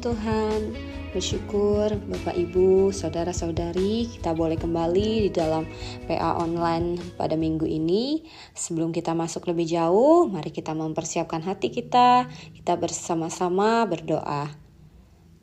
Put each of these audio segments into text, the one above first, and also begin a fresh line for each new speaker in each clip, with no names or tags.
Tuhan. Bersyukur Bapak Ibu, Saudara-saudari, kita boleh kembali di dalam PA online pada minggu ini. Sebelum kita masuk lebih jauh, mari kita mempersiapkan hati kita. Kita bersama-sama berdoa.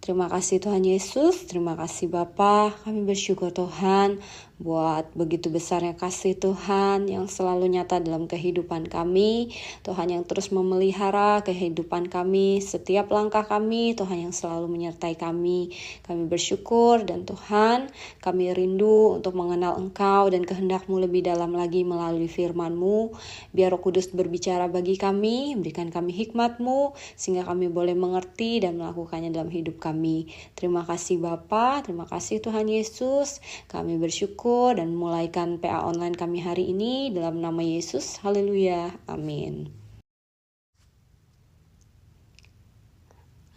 Terima kasih Tuhan Yesus, terima kasih Bapa. Kami bersyukur Tuhan buat begitu besarnya kasih Tuhan yang selalu nyata dalam kehidupan kami. Tuhan yang terus memelihara kehidupan kami, setiap langkah kami, Tuhan yang selalu menyertai kami. Kami bersyukur dan Tuhan, kami rindu untuk mengenal Engkau dan kehendak-Mu lebih dalam lagi melalui firman-Mu. Biar Roh Kudus berbicara bagi kami, berikan kami hikmat-Mu, sehingga kami boleh mengerti dan melakukannya dalam hidup kami. Terima kasih Bapa, terima kasih Tuhan Yesus. Kami bersyukur dan mulaikan PA online kami hari ini dalam nama Yesus. Haleluya. Amin.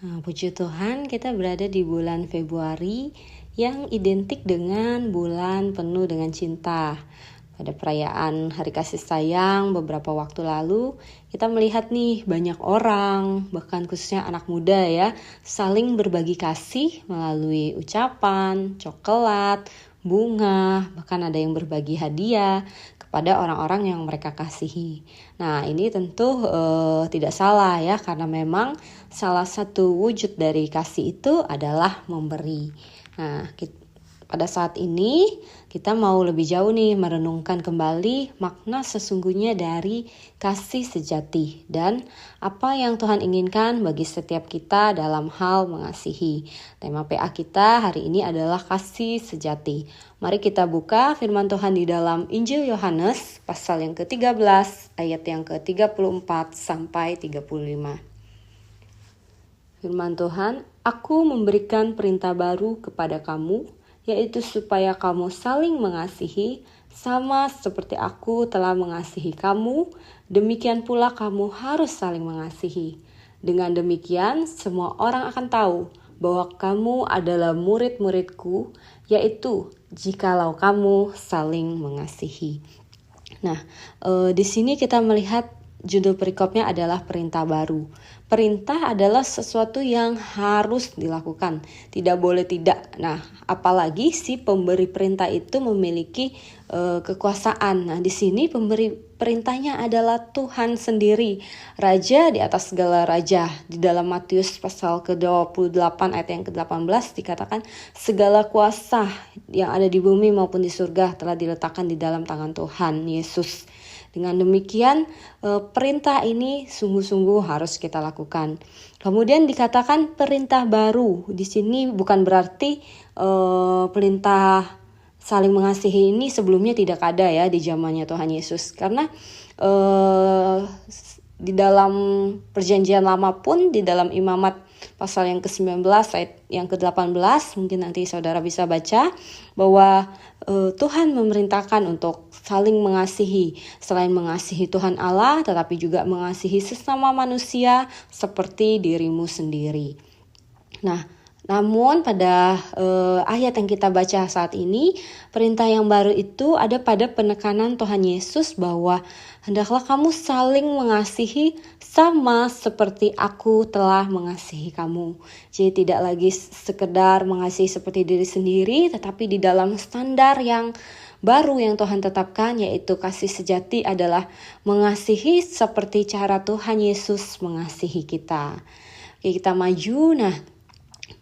Puji Tuhan, kita berada di bulan Februari yang identik dengan bulan penuh dengan cinta. Pada perayaan Hari Kasih Sayang beberapa waktu lalu, kita melihat nih banyak orang, bahkan khususnya anak muda ya, saling berbagi kasih melalui ucapan, coklat, bunga, bahkan ada yang berbagi hadiah kepada orang-orang yang mereka kasihi. Nah, ini tentu tidak salah ya, karena memang salah satu wujud dari kasih itu adalah memberi. Nah, pada saat ini kita mau lebih jauh nih merenungkan kembali makna sesungguhnya dari kasih sejati dan apa yang Tuhan inginkan bagi setiap kita dalam hal mengasihi. Tema PA kita hari ini adalah kasih sejati. Mari kita buka firman Tuhan di dalam Injil Yohanes pasal yang ke-13 ayat yang ke-34 sampai 35. Firman Tuhan, "Aku memberikan perintah baru kepada kamu, yaitu supaya kamu saling mengasihi, sama seperti aku telah mengasihi kamu, demikian pula kamu harus saling mengasihi. Dengan demikian, semua orang akan tahu bahwa kamu adalah murid-muridku, yaitu jikalau kamu saling mengasihi." Nah, di sini kita melihat judul perikopnya adalah perintah baru. Perintah adalah sesuatu yang harus dilakukan, tidak boleh tidak. Nah, apalagi si pemberi perintah itu memiliki kekuasaan. Nah, di sini pemberi perintahnya adalah Tuhan sendiri, Raja di atas segala raja. Di dalam Matius pasal ke-28 ayat yang ke-18 dikatakan, segala kuasa yang ada di bumi maupun di surga telah diletakkan di dalam tangan Tuhan Yesus. Dengan demikian, perintah ini sungguh-sungguh harus kita lakukan. Kemudian dikatakan perintah baru. Di sini bukan berarti perintah saling mengasihi ini sebelumnya tidak ada ya di zamannya Tuhan Yesus. Karena di dalam perjanjian lama pun, di dalam Imamat pasal yang ke-19 ayat yang ke-18, mungkin nanti saudara bisa baca bahwa Tuhan memerintahkan untuk saling mengasihi, selain mengasihi Tuhan Allah, tetapi juga mengasihi sesama manusia seperti dirimu sendiri. Nah, namun pada ayat yang kita baca saat ini, perintah yang baru itu ada pada penekanan Tuhan Yesus bahwa hendaklah kamu saling mengasihi sama seperti aku telah mengasihi kamu. Jadi tidak lagi sekedar mengasihi seperti diri sendiri, tetapi di dalam standar yang baru yang Tuhan tetapkan, yaitu kasih sejati adalah mengasihi seperti cara Tuhan Yesus mengasihi kita. Oke, kita maju. Nah,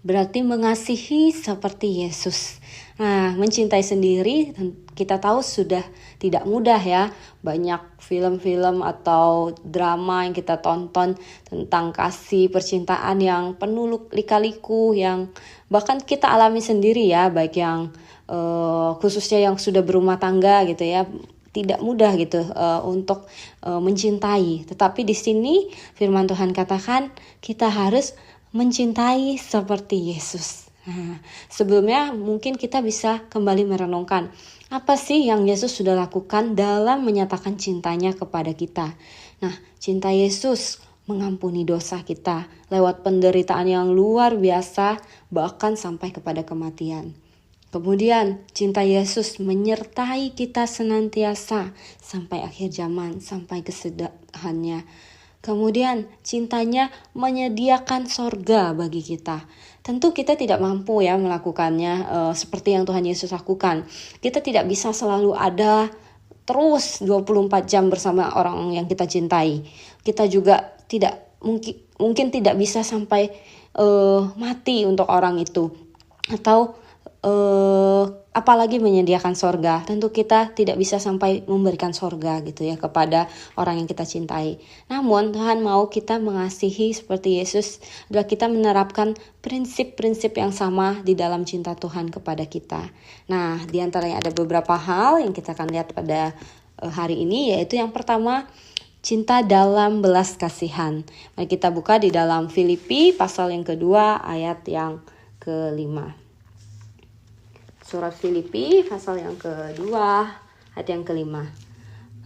berarti mengasihi seperti Yesus. Nah, mencintai sendiri kita tahu sudah tidak mudah ya. Banyak film-film atau drama yang kita tonton tentang kasih percintaan yang penuh lika-liku, yang bahkan kita alami sendiri ya, baik yang khususnya yang sudah berumah tangga gitu ya. Tidak mudah gitu untuk mencintai. Tetapi di sini firman Tuhan katakan kita harus mencintai seperti Yesus. Nah, sebelumnya mungkin kita bisa kembali merenungkan apa sih yang Yesus sudah lakukan dalam menyatakan cintanya kepada kita. Nah, cinta Yesus mengampuni dosa kita lewat penderitaan yang luar biasa, bahkan sampai kepada kematian. Kemudian cinta Yesus menyertai kita senantiasa sampai akhir zaman, sampai kesudahannya. Kemudian cintanya menyediakan sorga bagi kita. Tentu kita tidak mampu ya melakukannya seperti yang Tuhan Yesus lakukan. Kita tidak bisa selalu ada terus 24 jam bersama orang yang kita cintai. Kita juga tidak mungkin tidak bisa sampai mati untuk orang itu. Atau apalagi menyediakan sorga. Tentu kita tidak bisa sampai memberikan sorga gitu ya kepada orang yang kita cintai. Namun Tuhan mau kita mengasihi seperti Yesus, adalah kita menerapkan prinsip-prinsip yang sama di dalam cinta Tuhan kepada kita. Nah, di antaranya ada beberapa hal yang kita akan lihat pada hari ini, yaitu yang pertama, cinta dalam belas kasihan. Mari kita buka di dalam Filipi pasal yang kedua ayat yang kelima. Surat Filipi pasal yang kedua ayat yang kelima.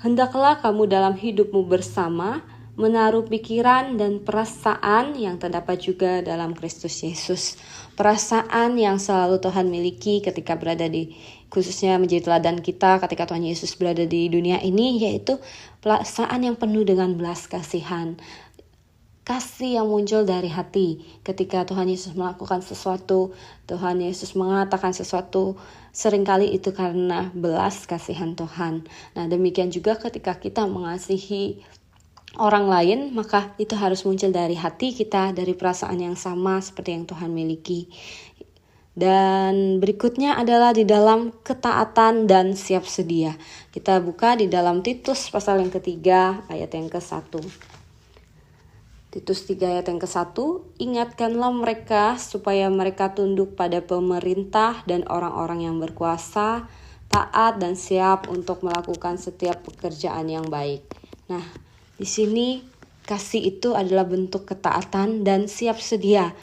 Hendaklah kamu dalam hidupmu bersama menaruh pikiran dan perasaan yang terdapat juga dalam Kristus Yesus. Perasaan yang selalu Tuhan miliki ketika berada di, khususnya menjadi teladan kita ketika Tuhan Yesus berada di dunia ini, yaitu perasaan yang penuh dengan belas kasihan. Kasih yang muncul dari hati ketika Tuhan Yesus melakukan sesuatu, Tuhan Yesus mengatakan sesuatu, seringkali itu karena belas kasihan Tuhan. Nah, demikian juga ketika kita mengasihi orang lain, maka itu harus muncul dari hati kita, dari perasaan yang sama seperti yang Tuhan miliki. Dan berikutnya adalah di dalam ketaatan dan siap sedia. Kita buka di dalam Titus pasal yang ketiga ayat yang ke-1. Titus 3 ayat yang ke-1, ingatkanlah mereka supaya mereka tunduk pada pemerintah dan orang-orang yang berkuasa, taat dan siap untuk melakukan setiap pekerjaan yang baik. Nah, di sini kasih itu adalah bentuk ketaatan dan siap sedia.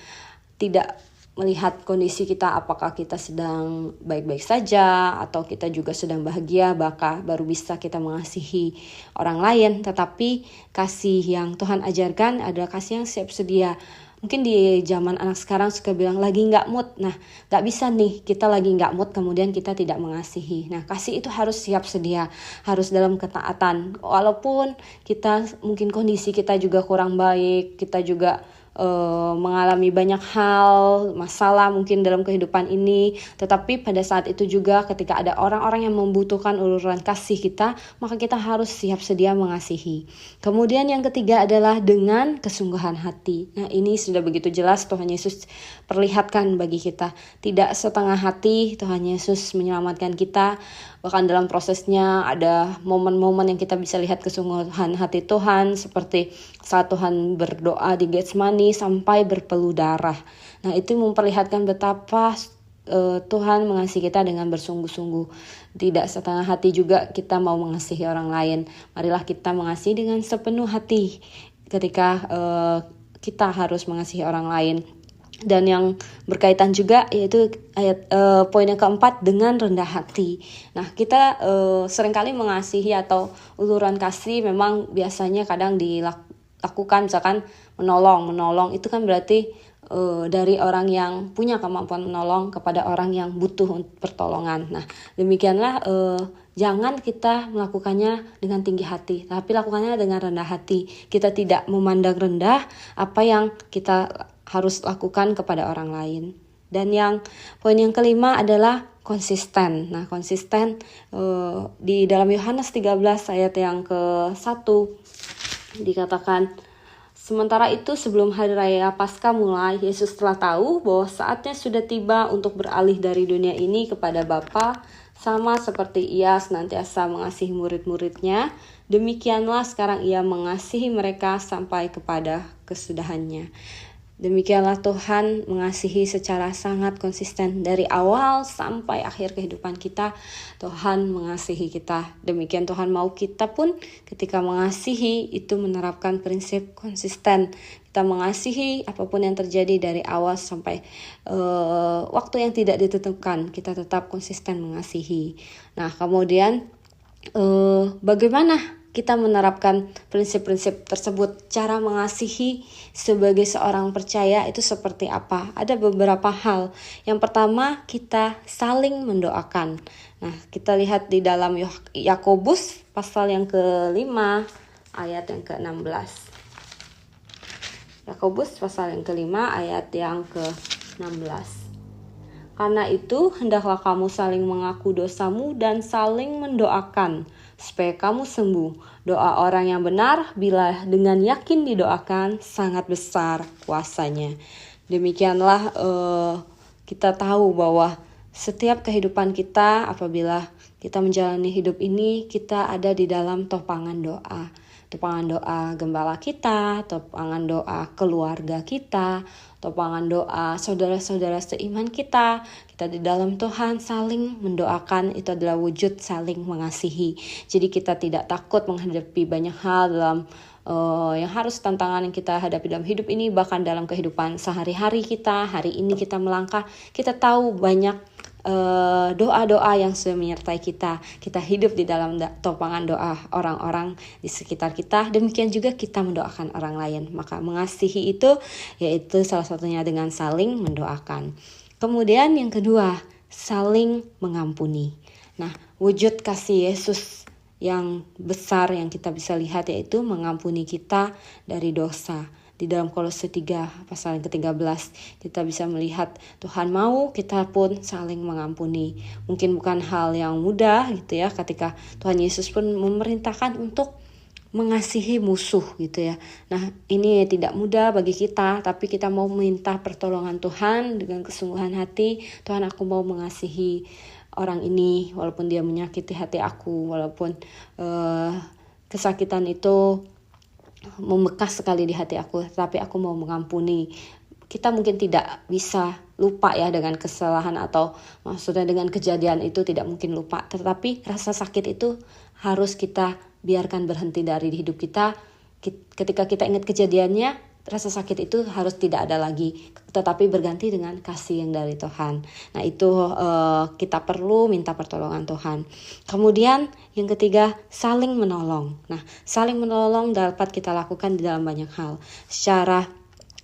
Tidak melihat kondisi kita, apakah kita sedang baik-baik saja atau kita juga sedang bahagia, bahkan baru bisa kita mengasihi orang lain. Tetapi kasih yang Tuhan ajarkan adalah kasih yang siap sedia. Mungkin di zaman anak sekarang suka bilang lagi gak mood. Nah, gak bisa nih kita lagi gak mood kemudian kita tidak mengasihi. Nah, kasih itu harus siap sedia, harus dalam ketaatan. Walaupun kita mungkin kondisi kita juga kurang baik, kita juga mengalami banyak hal, masalah mungkin dalam kehidupan ini, tetapi pada saat itu juga ketika ada orang-orang yang membutuhkan uluran kasih kita, maka kita harus siap sedia mengasihi. Kemudian yang ketiga adalah dengan kesungguhan hati. Nah, ini sudah begitu jelas Tuhan Yesus perlihatkan bagi kita. Tidak setengah hati Tuhan Yesus menyelamatkan kita. Bahkan dalam prosesnya ada momen-momen yang kita bisa lihat kesungguhan hati Tuhan, seperti saat Tuhan berdoa di Getsemani sampai berpeluh darah. Nah, itu memperlihatkan betapa Tuhan mengasihi kita dengan bersungguh-sungguh. Tidak setengah hati juga kita mau mengasihi orang lain. Marilah kita mengasihi dengan sepenuh hati ketika kita harus mengasihi orang lain. Dan yang berkaitan juga yaitu ayat poin yang keempat, dengan rendah hati. Nah, kita seringkali mengasihi atau uluran kasih memang biasanya kadang dilakukan, misalkan menolong itu kan berarti dari orang yang punya kemampuan menolong kepada orang yang butuh pertolongan. Nah, demikianlah jangan kita melakukannya dengan tinggi hati, tapi lakukannya dengan rendah hati. Kita tidak memandang rendah apa yang kita harus lakukan kepada orang lain. Dan poin yang kelima adalah konsisten. Nah, konsisten di dalam Yohanes 13 ayat yang ke-1 dikatakan, sementara itu sebelum hari raya Paskah mulai, Yesus telah tahu bahwa saatnya sudah tiba untuk beralih dari dunia ini kepada Bapa, sama seperti Ia senantiasa mengasihi murid-muridnya. Demikianlah sekarang Ia mengasihi mereka sampai kepada kesudahannya. Demikianlah Tuhan mengasihi secara sangat konsisten dari awal sampai akhir kehidupan kita. Tuhan mengasihi kita. Demikian Tuhan mau kita pun ketika mengasihi itu menerapkan prinsip konsisten. Kita mengasihi apapun yang terjadi dari awal sampai waktu yang tidak ditentukan. Kita tetap konsisten mengasihi. Nah, kemudian bagaimana kita menerapkan prinsip-prinsip tersebut? Cara mengasihi sebagai seorang percaya itu seperti apa? Ada beberapa hal. Yang pertama, kita saling mendoakan. Nah, kita lihat di dalam Yakobus pasal yang ke-5 ayat yang ke-16. Yakobus pasal yang kelima ayat yang ke-16. Karena itu, hendaklah kamu saling mengaku dosamu dan saling mendoakan, supaya kamu sembuh. Doa orang yang benar, bila dengan yakin didoakan, sangat besar kuasanya. Demikianlah kita tahu bahwa setiap kehidupan kita, apabila kita menjalani hidup ini, kita ada di dalam topangan doa. Topangan doa gembala kita, topangan doa keluarga kita, topangan doa saudara-saudara seiman kita. Kita di dalam Tuhan saling mendoakan, itu adalah wujud saling mengasihi. Jadi kita tidak takut menghadapi banyak hal dalam yang harus tantangan yang kita hadapi dalam hidup ini, bahkan dalam kehidupan sehari-hari kita. Hari ini kita melangkah, kita tahu banyak doa-doa yang sudah menyertai kita. Kita hidup di dalam topangan doa orang-orang di sekitar kita. Demikian juga kita mendoakan orang lain. Maka mengasihi itu yaitu salah satunya dengan saling mendoakan. Kemudian yang kedua, saling mengampuni. Nah, wujud kasih Yesus yang besar yang kita bisa lihat yaitu mengampuni kita dari dosa. Di dalam Kolose 3 pasal yang ke-13 kita bisa melihat Tuhan mau kita pun saling mengampuni. Mungkin bukan hal yang mudah gitu ya, ketika Tuhan Yesus pun memerintahkan untuk mengasihi musuh gitu ya. Nah, ini tidak mudah bagi kita, tapi kita mau minta pertolongan Tuhan dengan kesungguhan hati. Tuhan, aku mau mengasihi orang ini walaupun dia menyakiti hati aku, walaupun kesakitan itu membekas sekali di hati aku, tapi aku mau mengampuni. Kita mungkin tidak bisa lupa ya dengan kesalahan, atau maksudnya dengan kejadian itu tidak mungkin lupa, tetapi rasa sakit itu harus kita biarkan berhenti dari hidup kita. Ketika kita ingat kejadiannya, rasa sakit itu harus tidak ada lagi, tetapi berganti dengan kasih yang dari Tuhan. Nah, itu kita perlu minta pertolongan Tuhan. Kemudian yang ketiga, saling menolong. Nah, saling menolong dapat kita lakukan di dalam banyak hal. Secara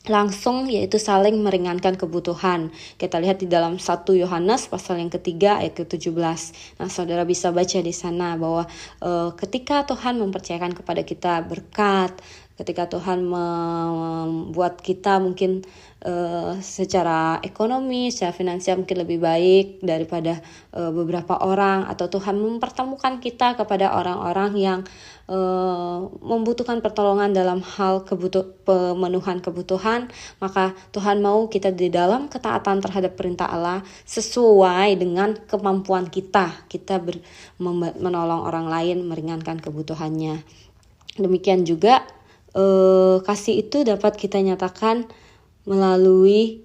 langsung yaitu saling meringankan kebutuhan. Kita lihat di dalam 1 Yohanes pasal yang ketiga ayat ke-17. Nah, saudara bisa baca di sana bahwa ketika Tuhan mempercayakan kepada kita berkat, ketika Tuhan membuat kita mungkin secara ekonomi, secara finansial mungkin lebih baik daripada beberapa orang, atau Tuhan mempertemukan kita kepada orang-orang yang membutuhkan pertolongan dalam hal pemenuhan kebutuhan, maka Tuhan mau kita di dalam ketaatan terhadap perintah Allah sesuai dengan kemampuan kita menolong orang lain, meringankan kebutuhannya. Demikian juga kasih itu dapat kita nyatakan melalui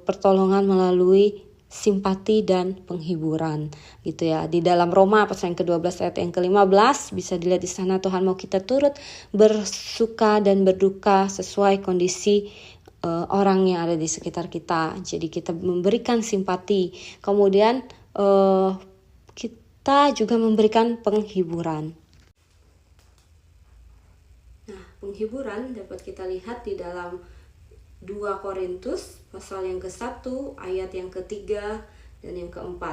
pertolongan, melalui simpati dan penghiburan gitu ya. Di dalam Roma pasal yang ke-12 ayat yang ke-15 bisa dilihat di sana, Tuhan mau kita turut bersuka dan berduka sesuai kondisi orang yang ada di sekitar kita. Jadi kita memberikan simpati, kemudian kita juga memberikan penghiburan. Penghiburan dapat kita lihat di dalam 2 Korintus pasal yang ke-1 ayat yang ke-3 dan yang ke-4.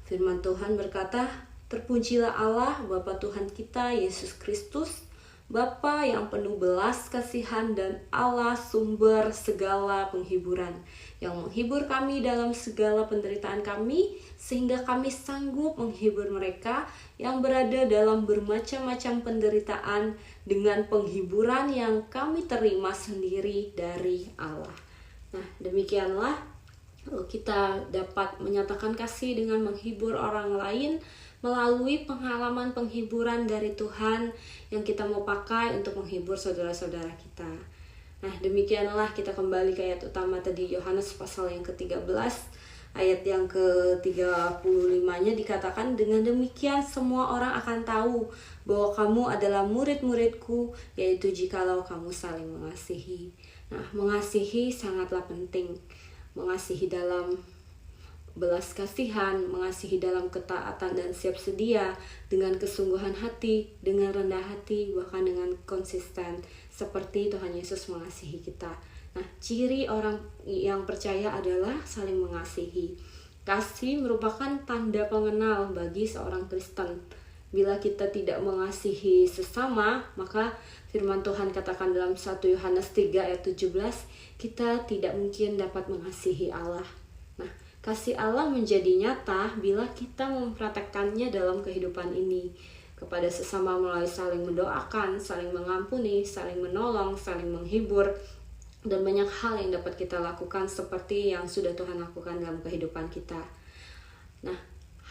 Firman Tuhan berkata, "Terpujilah Allah Bapa Tuhan kita Yesus Kristus, Bapa yang penuh belas kasihan dan Allah sumber segala penghiburan, yang menghibur kami dalam segala penderitaan kami, sehingga kami sanggup menghibur mereka yang berada dalam bermacam-macam penderitaan dengan penghiburan yang kami terima sendiri dari Allah." Nah, demikianlah kita dapat menyatakan kasih dengan menghibur orang lain melalui pengalaman penghiburan dari Tuhan yang kita mau pakai untuk menghibur saudara-saudara kita. Nah, demikianlah kita kembali ke ayat utama tadi, Yohanes pasal yang ke-13 ayat yang ke-35-nya dikatakan, "Dengan demikian semua orang akan tahu bahwa kamu adalah murid-muridku, yaitu jikalau kamu saling mengasihi." Nah, mengasihi sangatlah penting. Mengasihi dalam belas kasihan, mengasihi dalam ketaatan dan siap sedia, dengan kesungguhan hati, dengan rendah hati, bahkan dengan konsisten, seperti Tuhan Yesus mengasihi kita. Nah, ciri orang yang percaya adalah saling mengasihi. Kasih merupakan tanda pengenal bagi seorang Kristen. Bila kita tidak mengasihi sesama, maka firman Tuhan katakan dalam 1 Yohanes 3 ayat 17, kita tidak mungkin dapat mengasihi Allah. Nah, kasih Allah menjadi nyata bila kita mempraktekkannya dalam kehidupan ini. Kepada sesama melalui saling mendoakan, saling mengampuni, saling menolong, saling menghibur, dan banyak hal yang dapat kita lakukan seperti yang sudah Tuhan lakukan dalam kehidupan kita. Nah,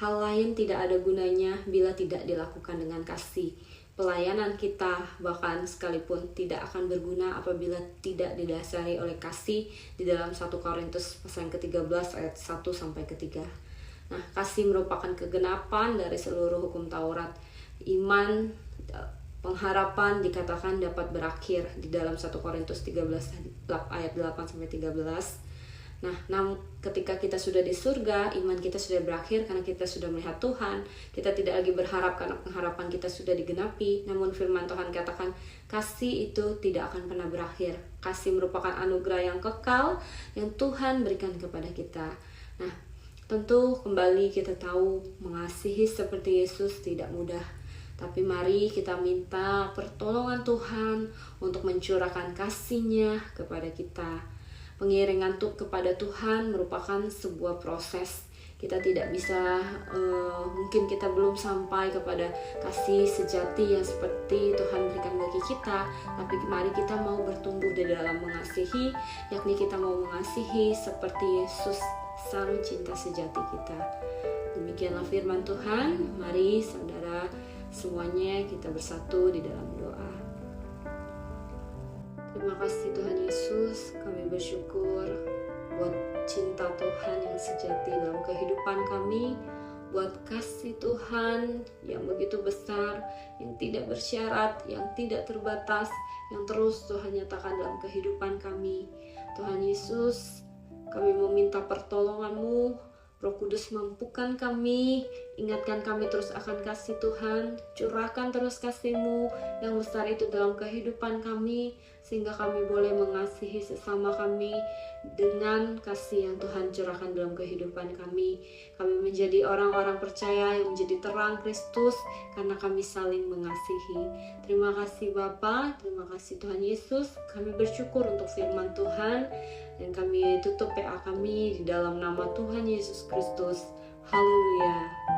hal lain tidak ada gunanya bila tidak dilakukan dengan kasih. Pelayanan kita bahkan sekalipun tidak akan berguna apabila tidak didasari oleh kasih di dalam 1 Korintus pasal yang ke-13 ayat 1 sampai ke-3. Nah, kasih merupakan kegenapan dari seluruh hukum Taurat. Iman, pengharapan dikatakan dapat berakhir di dalam 1 Korintus 13 ayat 8 sampai 13. Nah, ketika kita sudah di surga, iman kita sudah berakhir karena kita sudah melihat Tuhan. Kita tidak lagi berharap karena pengharapan kita sudah digenapi. Namun firman Tuhan katakan, kasih itu tidak akan pernah berakhir. Kasih merupakan anugerah yang kekal yang Tuhan berikan kepada kita. Nah, tentu kembali kita tahu mengasihi seperti Yesus tidak mudah. Tapi mari kita minta pertolongan Tuhan untuk mencurahkan kasih-Nya kepada kita. Pengiringan kepada Tuhan merupakan sebuah proses. Kita tidak bisa, mungkin kita belum sampai kepada kasih sejati yang seperti Tuhan berikan bagi kita. Tapi mari kita mau bertumbuh di dalam mengasihi, yakni kita mau mengasihi seperti Yesus sang cinta sejati kita. Demikianlah firman Tuhan. Mari saudara semuanya kita bersatu di dalam doa. Terima kasih Tuhan Yesus, kami bersyukur buat cinta Tuhan yang sejati dalam kehidupan kami, buat kasih Tuhan yang begitu besar, yang tidak bersyarat, yang tidak terbatas, yang terus Tuhan nyatakan dalam kehidupan kami. Tuhan Yesus, kami meminta pertolongan-Mu. Roh Kudus mampukan kami, ingatkan kami terus akan kasih Tuhan, curahkan terus kasih-Mu yang besar itu dalam kehidupan kami, sehingga kami boleh mengasihi sesama kami dengan kasih yang Tuhan curahkan dalam kehidupan kami. Kami menjadi orang-orang percaya yang menjadi terang Kristus karena kami saling mengasihi. Terima kasih Bapa, terima kasih Tuhan Yesus. Kami bersyukur untuk firman Tuhan dan kami tutup PA kami di dalam nama Tuhan Yesus Kristus. Haleluya.